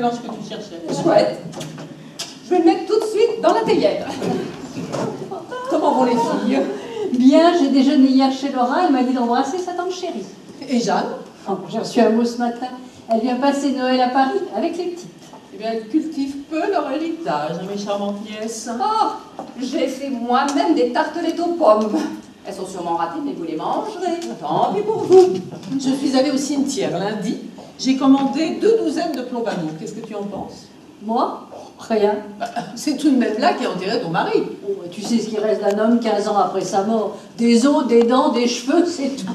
mélange que tu cherchais. Chouette. Je vais le mettre tout de suite dans la théière. Comment vont les filles? Bien, j'ai déjeuné hier chez Laura, elle m'a dit d'embrasser sa tante chérie. Et Jeanne? Oh, j'ai reçu un mot ce matin. Elle vient passer Noël à Paris avec les petites. Eh bien, elles cultivent peu leur héritage, hein, mes charmantes nièces. Oh, j'ai fait moi-même des tartelettes aux pommes. Elles sont sûrement ratées, mais vous les mangerez. Tant pis pour vous. Je suis allée au cimetière lundi. J'ai commandé 2 douzaines de plombs d'amour. Qu'est-ce que tu en penses? Moi? Rien. C'est tout de même là qu'est enterré ton mari. Oh, tu sais ce qui reste d'un homme 15 ans après sa mort. Des os, des dents, des cheveux, c'est tout.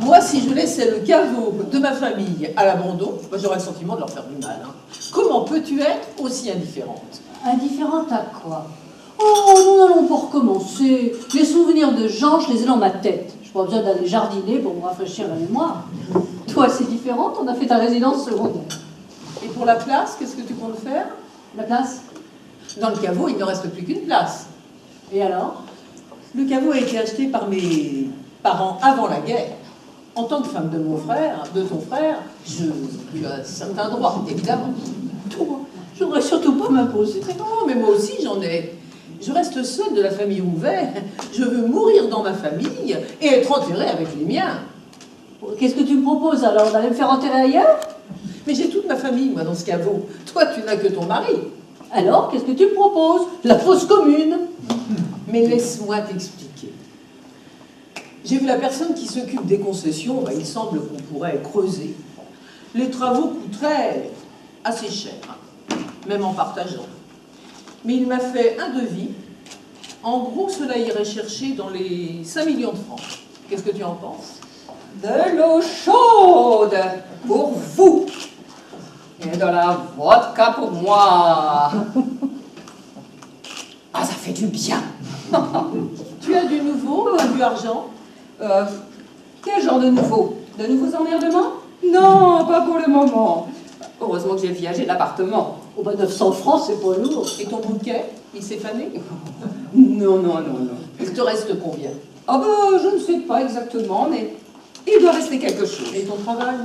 Moi, si je laissais le caveau de ma famille à l'abandon, j'aurais le sentiment de leur faire du mal. Hein. Comment peux-tu être aussi indifférente? Indifférente à quoi? Oh, nous n'allons pas recommencer. Les souvenirs de Jean, je les ai dans ma tête. Je n'ai pas besoin d'aller jardiner pour me rafraîchir la mémoire. Toi, c'est différent, on a fait ta résidence secondaire. Et pour la place, qu'est-ce que tu comptes faire? La place? Dans le caveau, il ne reste plus qu'une place. Et alors? Le caveau a été acheté par mes parents avant la guerre. En tant que femme de mon frère, de ton frère, tu as certains droits, évidemment. Toi, je voudrais surtout pas m'imposer. Non, mais moi aussi j'en ai. Je reste seule de la famille Rouvet. Je veux mourir dans ma famille et être enterrée avec les miens. Qu'est-ce que tu me proposes alors? D'aller me faire enterrer ailleurs? Mais j'ai toute ma famille, moi, dans ce caveau. Toi, tu n'as que ton mari. Alors, qu'est-ce que tu me proposes? La fosse commune. Mais laisse-moi t'expliquer. J'ai vu la personne qui s'occupe des concessions, il semble qu'on pourrait creuser. Les travaux coûteraient assez cher, même en partageant. Mais il m'a fait un devis. En gros, cela irait chercher dans les 5 millions de francs. Qu'est-ce que tu en penses? De l'eau chaude pour vous. Et de la vodka pour moi. Ah, ça fait du bien. Tu as du nouveau ou du argent? Quel genre de nouveau? De nouveaux emmerdements? Non, pas pour le moment. Heureusement que j'ai viagé l'appartement. Oh bah 900 francs, c'est pas lourd. Et ton bouquet, il s'est fané? Non, non, non, non. Il te reste combien? Ah bah, je ne sais pas exactement, mais il doit rester quelque chose. Et ton travail?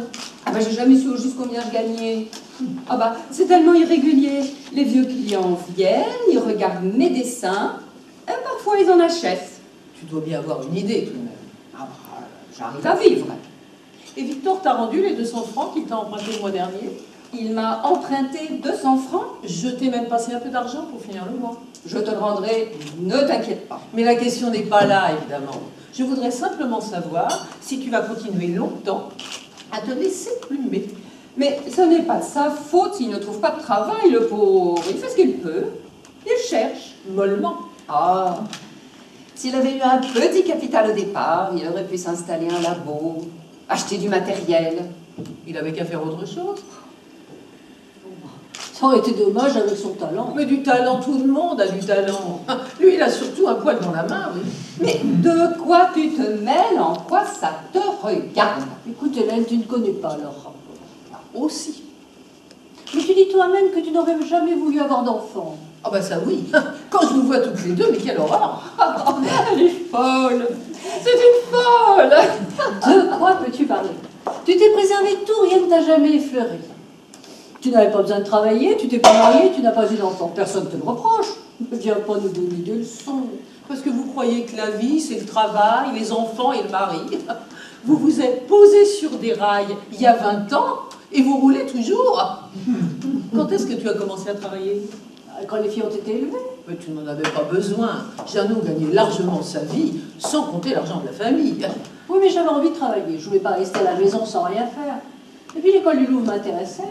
Ah bah, j'ai jamais su au juste combien je gagnais. Ah bah, c'est tellement irrégulier. Les vieux clients viennent, ils regardent mes dessins, et parfois ils en achètent. Tu dois bien avoir une idée tout de même. Ah bah, j'arrive à vivre. Et Victor t'a rendu les 200 francs qu'il t'a emprunté le mois dernier? Il m'a emprunté 200 francs. Je t'ai même passé un peu d'argent pour finir le mois. Je te le rendrai, ne t'inquiète pas. Mais la question n'est pas là, évidemment. Je voudrais simplement savoir si tu vas continuer longtemps à te laisser plumer. Mais ce n'est pas de sa faute s'il ne trouve pas de travail, le pauvre. Il fait ce qu'il peut. Il cherche. Mollement. Ah, s'il avait eu un petit capital au départ, il aurait pu s'installer un labo, acheter du matériel. Il avait qu'à faire autre chose. Ça aurait été dommage avec son talent. Mais du talent, tout le monde a du talent. Lui, il a surtout un poil dans la main, oui. Mais de quoi tu te mêles? En quoi ça te regarde? Écoute Hélène, tu ne connais pas leur rapport. Aussi. Mais tu dis toi-même que tu n'aurais jamais voulu avoir d'enfant. Ah bah ça oui. Quand je nous vois toutes les deux, mais quelle horreur. Elle est folle. C'est une folle. De quoi peux-tu parler? Tu t'es préservé de tout, rien ne t'a jamais effleuré. Tu n'avais pas besoin de travailler, tu t'es pas marié, tu n'as pas eu d'enfant. Personne ne te le reproche. Ne viens pas nous donner des leçons. Parce que vous croyez que la vie, c'est le travail, les enfants et le mari. Vous vous êtes posé sur des rails il y a 20 ans et vous roulez toujours. Quand est-ce que tu as commencé à travailler? Quand les filles ont été élevées. Mais tu n'en avais pas besoin. Jeannot gagnait largement sa vie, sans compter l'argent de la famille. Oui, mais j'avais envie de travailler. Je ne voulais pas rester à la maison sans rien faire. Et puis l'école du Louvre m'intéressait.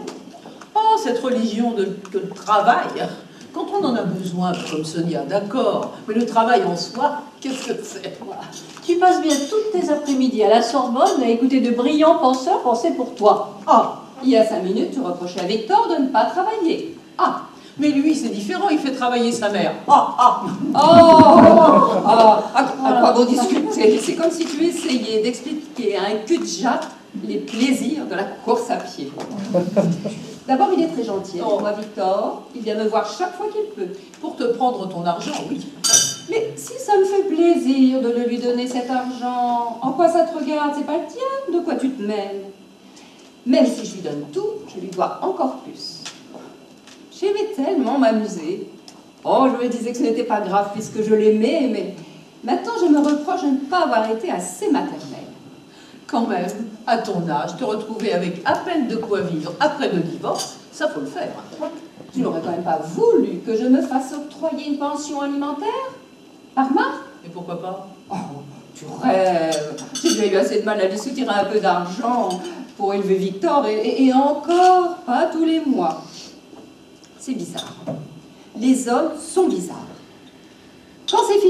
Oh, cette religion de travail. Quand on en a besoin, comme Sonia, d'accord. Mais le travail en soi, qu'est-ce que c'est? Voilà. Tu passes bien toutes tes après-midi à la Sorbonne à écouter de brillants penseurs penser pour toi. Ah, il y a 5 minutes, tu reprochais à Victor de ne pas travailler. Ah, mais lui, c'est différent, il fait travailler sa mère. Ah, ah. À quoi bon discuter? C'est comme si tu essayais d'expliquer à un cul-de-jatte les plaisirs de la course à pied. D'abord, il est très gentil. Oh. Moi, Victor, il vient me voir chaque fois qu'il peut. Pour te prendre ton argent, oui. Mais si ça me fait plaisir de le lui donner cet argent, en quoi ça te regarde? C'est pas le tien, de quoi tu te mêles? Même si je lui donne tout, je lui dois encore plus. J'aimais tellement m'amuser. Oh, je me disais que ce n'était pas grave puisque je l'aimais, mais maintenant je me reproche de ne pas avoir été assez maternelle. Quand même, à ton âge, te retrouver avec à peine de quoi vivre après le divorce, ça faut le faire. Tu n'aurais quand même pas voulu que je me fasse octroyer une pension alimentaire par Marc? Et pourquoi pas? Oh, tu rêves. J'ai déjà eu assez de mal à lui soutirer un peu d'argent pour élever Victor, et encore pas tous les mois. C'est bizarre. Les hommes sont bizarres. Quand c'est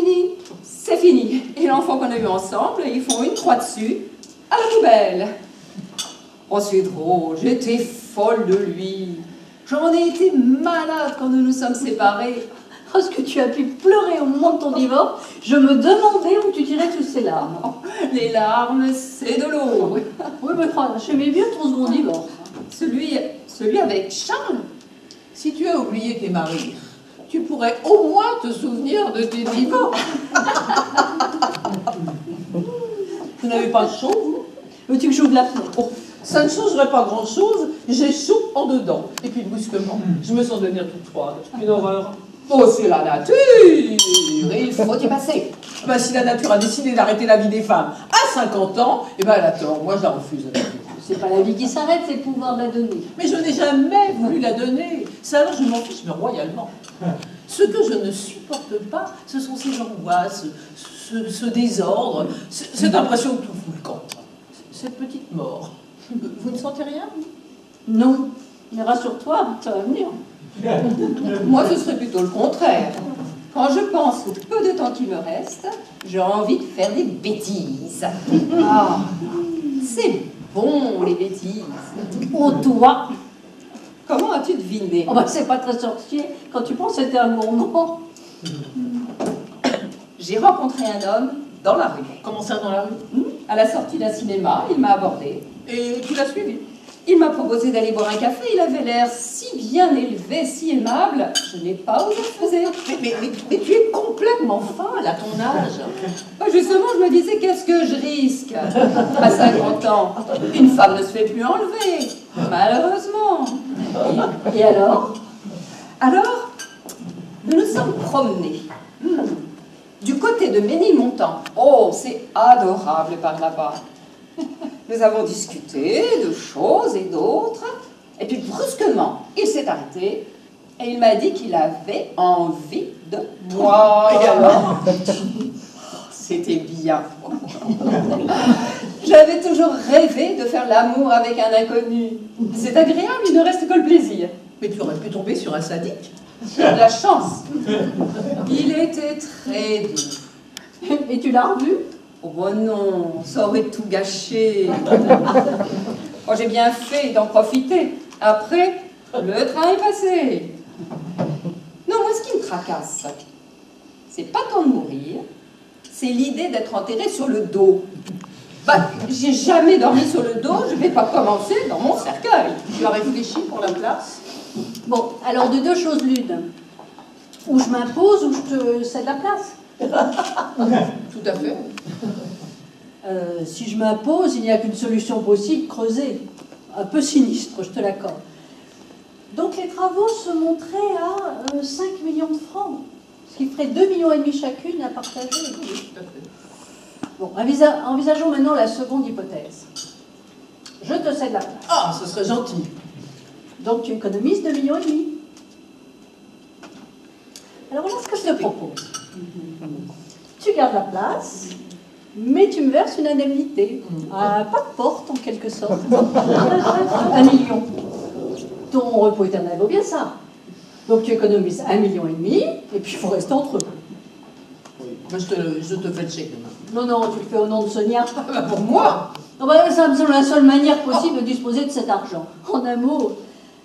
fini. Et l'enfant qu'on a eu ensemble, ils font une croix dessus, à la poubelle. Oh, c'est drôle, j'étais folle de lui. J'en ai été malade quand nous nous sommes séparés. Parce que tu as pu pleurer au moment de ton divorce, je me demandais où tu tirais toutes ces larmes. Oh, les larmes, c'est de l'eau. Oui, mais j'aimais bien ton second divorce. Celui avec Charles. Si tu as oublié tes maris, tu pourrais au moins te souvenir de tes divorces. Vous n'avez pas chaud, vous? Veux-tu que je joue de la fenêtre? Oh, ça ne changerait pas grand-chose, j'ai chaud en dedans. Et puis brusquement, je me sens devenir toute froide. Une horreur. Oh, c'est la nature. Il faut y passer. Ben, si la nature a décidé d'arrêter la vie des femmes à 50 ans, eh ben elle a tort, moi je la refuse. C'est pas la vie qui s'arrête, c'est le pouvoir de la donner. Mais je n'ai jamais voulu la donner. Ça alors je m'en fiche, mais royalement. Ce que je ne supporte pas, ce sont ces angoisses, ce désordre, cette impression que tout fout le camp. Cette petite mort. Vous ne sentez rien, vous? Non, mais rassure-toi, ça va venir. Moi, ce serait plutôt le contraire. Quand je pense au peu de temps qui me reste, j'ai envie de faire des bêtises. Ah, c'est bon, les bêtises. Oh, toi! Comment as-tu deviné? Oh, bah, c'est pas très sorcier. Quand tu penses que c'était un gourmand. J'ai rencontré un homme dans la rue. Comment ça, dans la rue? À la sortie d'un cinéma, il m'a abordé. Et tu l'as suivi? Il m'a proposé d'aller boire un café. Il avait l'air si bien élevé, si aimable. Je n'ai pas osé refuser. Mais tu es complètement folle à ton âge. Justement, je me disais, qu'est-ce que je risque? À 50 ans, une femme ne se fait plus enlever. Malheureusement. Et alors? Alors, nous nous sommes promenés. Du côté de Ménilmontant. Oh, c'est adorable par là-bas. Nous avons discuté de choses et d'autres. Et puis brusquement, il s'est arrêté et il m'a dit qu'il avait envie de moi. Et alors, c'était bien. J'avais toujours rêvé de faire l'amour avec un inconnu. C'est agréable, il ne reste que le plaisir. Mais tu aurais pu tomber sur un sadique. J'ai de la chance. Il était très doux. Et tu l'as revu? Oh non, ça aurait tout gâché. Oh, j'ai bien fait d'en profiter. Après, le train est passé. Non, moi, ce qui me tracasse, c'est pas tant de mourir, c'est l'idée d'être enterré sur le dos. Bah, j'ai jamais dormi sur le dos, je vais pas commencer dans mon cercueil. Tu as réfléchi pour la place? Bon, alors de deux choses l'une. Ou je m'impose ou je te cède la place. Tout à fait. Si je m'impose, il n'y a qu'une solution possible, creuser. Un peu sinistre, je te l'accorde. Donc les travaux se montraient à 5 millions de francs, ce qui ferait 2,5 millions chacune à partager. Oui, tout à fait. Bon, envisageons maintenant la seconde hypothèse. Je te cède la place. Ah, ce serait gentil. Donc tu économises 2,5 millions. Alors voilà ce que je te propose. Tu gardes la place, mais tu me verses une indemnité. Pas de porte en quelque sorte. 1 million. Ton repos éternel vaut bien ça. Donc tu économises 1,5 million, et puis il faut rester entre eux. Oui. Moi, je te fais le chèque demain. Non, non, tu le fais au nom de Sonia. Pour moi? Non, bah, ça me semble la seule manière possible de disposer de cet argent. En un mot,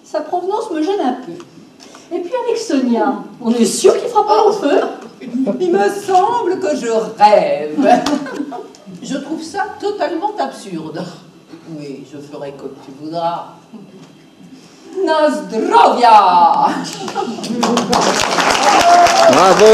sa provenance me gêne un peu. Et puis avec Sonia, on est sûr qu'il ne fera pas long feu. Il me semble que je rêve. Je trouve ça totalement absurde. Oui, je ferai comme tu voudras. Nazdrovia! Bravo!